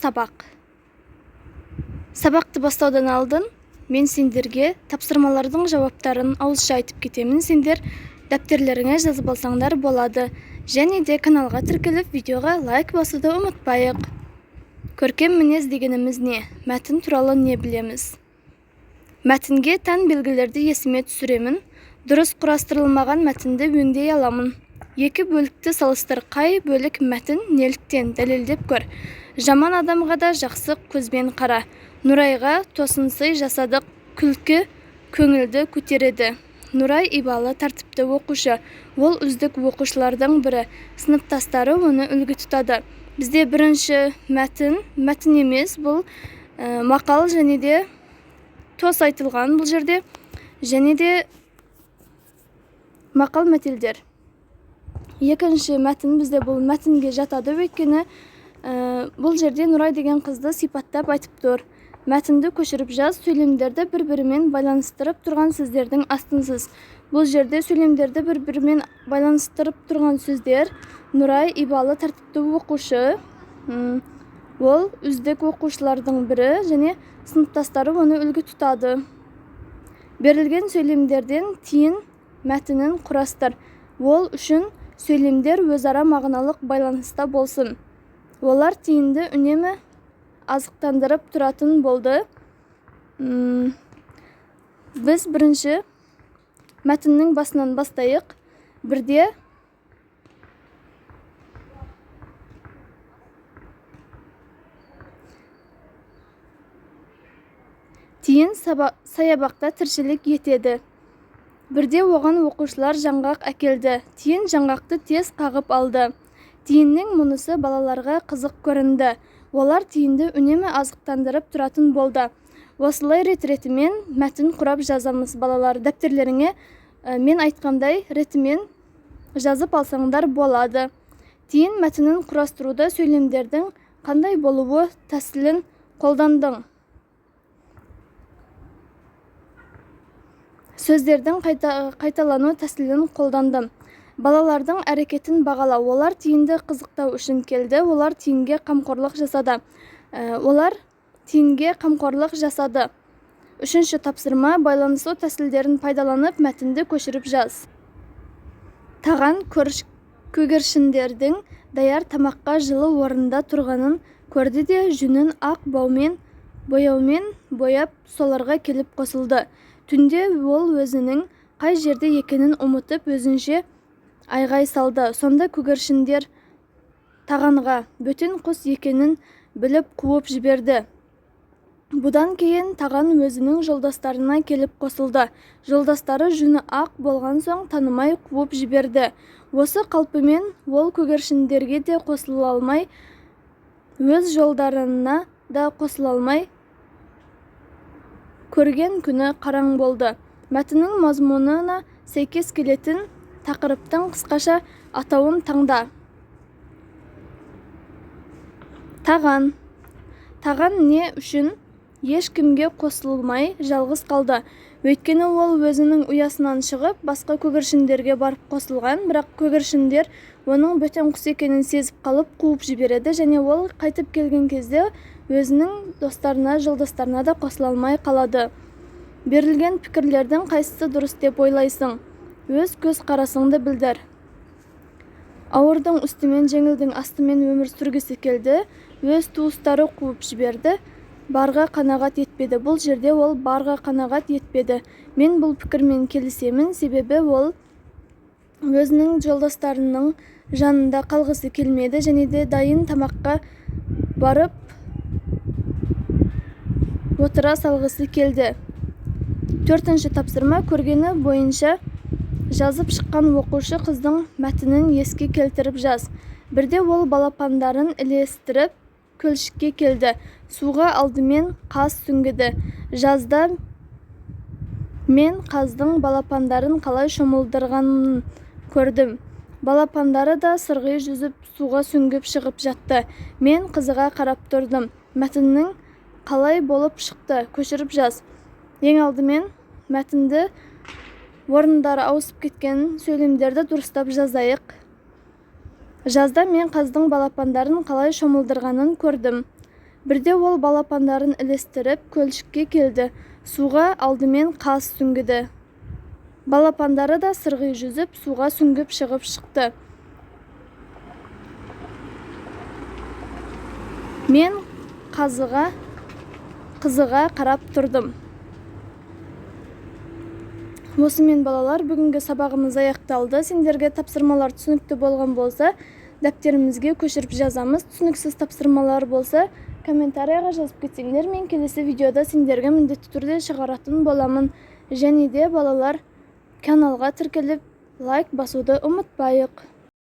сабақ. Сабақты бастаудан алдын мен сендерге тапсырмалардың жауаптарын ауызша айтып кетемін. Сендер дәптерлеріңе жазып алсаңдар болады. Және де каналға тіркеліп видеоға лайк басуды ұмытпайық. Көркем мінез дегеніміз не? Мәтін туралы не білеміз? Мәтінге тән белгілерді есіме түсіремін. Дұрыс құрастырылмаған мәтінді өңдей аламын. Екі бөлікті салыстыр, қай бөлік мәтін неліктен дәлелдеп көр. Жаман адамға да жақсы көзбен қара. Нұрайға тосынсый жасадық, күлкі көңілді көтереді. Нұрай ибалы тәртіпті оқушы. Ол үздік оқушылардың бірі. Сыныптастары оны үлгі тұтады. Бізде бірінші мәтін емес, бұл мақал және де тос айтылған бұл жерде. Және де мақал мәтелдер. Екінші мәтін бізде бұл мәтінге жатады, өйткені бұл жерде Нұрай деген қызды сипаттап айтып тұр. Мәтінді көшіріп жаз, сөйлемдерді бір-бірімен байланыстырып тұрған сөздердің астынсыз. Бұл жерде сөйлемдерді бір-бірімен байланыстырып тұрған сөздер. Нұрай ибалы тәртіпті оқушы. Ол үздік оқушылардың бірі және сыныптастары оны үлгі тұтады. Берілген сөйлемдерден тиін мәтінін құрастыр. Ол үшін сөйлемдер өзара мағыналық байланыста болсын. Олар тиінді үнемі азықтандырып тұратын болды. Біз бірінші мәтіннің басынан бастайық. Бірде тиін саябақта тіршілік етеді. Бірде оған оқушылар жаңғақ әкелді. Тиін жаңғақты тез қағып алды. Тиіннің мұнысы балаларға қызық көрінді. Олар тиінді үнемі азықтандырып тұратын болды. Осылай рет-ретімен мәтін құрап жазамыз. Балалар, дәптерлеріңе мен айтқандай ретімен жазып алсаңдар болады. Тиін мәтінін құрастыруда сөйлемдердің қандай болуы тәсілін қолдандың. Сөздердің қайталану тәсілін қолдандым. Балалардың әрекетін бағала. Олар тиінді қызықтау үшін келді. Олар тиінге қамқорлық жасады. Үшінші тапсырма, байланысу тәсілдерін пайдаланып мәтінді көшіріп жаз. Таған көгершіндердің даяр тамаққа жылы орында тұрғанын көрді де жүнін ақ бояумен бояп соларға келіп қосылды. Түнде ол өзінің қай жерде екенін ұмытып өзінше айғай салды. Сонда көгершіндер тағанға бөтен құс екенін біліп қуып жіберді. Бұдан кейін таған өзінің жолдастарына келіп қосылды. Жолдастары жүні ақ болған соң танымай қуып жіберді. Осы қалпымен ол көгершіндерге де қосыла алмай, өз жолдарына да қосыла алмай, көрген күні қараң болды. Мәтіннің мазмұнына сәйкес келетін тақырыптың қысқаша атауын таңда. Таған. Таған не үшін ешкімге қосылмай жалғыз қалды. Өйткені ол өзінің ұясынан шығып, басқа көгершіндерге барып қосылған, бірақ көгершіндер оның бөтен құс екенін сезіп қалып қуып жібереді, және ол қайтып келген кезде өзінің достарына, жолдастарына да қосыла алмай қалады. Берілген пікірлердің қайсысы дұрыс деп ойлайсың? Өз көз қарасыңды білдір. Ауырдың үстімен, жеңілдің астымен өмір сүргісі келді. Өз туыстары қуып жіберді. Барға қанағат етпеді. Бұл жерде ол барға қанағат етпеді. Мен бұл пікірмен келісемін, себебі ол өзінің жолдастарының жанында қалғысы келмеді және де дайын тамаққа барып отыра салғысы келді. Төртінші тапсырма, көргені бойынша жазып шыққан оқушы қыздың мәтінін еске келтіріп жаз. Бірде ол балапандарын ілестіріп көлшікке келді. Суға алдымен қаз сүңгіді. Жазда мен қаздың балапандарын қалай шомылдырғанын көрдім. Балапандары да сырғи жүзіп суға сүңгіп шығып жатты. Мен қызыға қарап тұрдым. Мәтіннің қалай болып шықты? Көшіріп жаз. Ең алдымен мәтінді орындары ауысып кеткен сөйлемдерді дұрыстап жазайық. Жазда мен қаздың балапандарын қалай шомылдырғанын көрдім. Бірде ол балапандарын ілестіріп көлшікке келді. Суға алдымен қаз сүңгіді. Балапандары да сырғи жүзіп, суға сүңгіп шығып шықты. Мен қызыға қарап тұрдым. Осымен балалар, бүгінгі сабағымыз аяқталды. Сендерге тапсырмалар түсінікті болған болса, дәптерімізге көшіріп жазамыз. Түсініксіз тапсырмалар болса, комментарияға жазып кетсеңдер, мен келесі видеода сендерге міндетті түрде шығаратын боламын. Және де балалар, каналға тіркеліп лайк басуды ұмытпайық.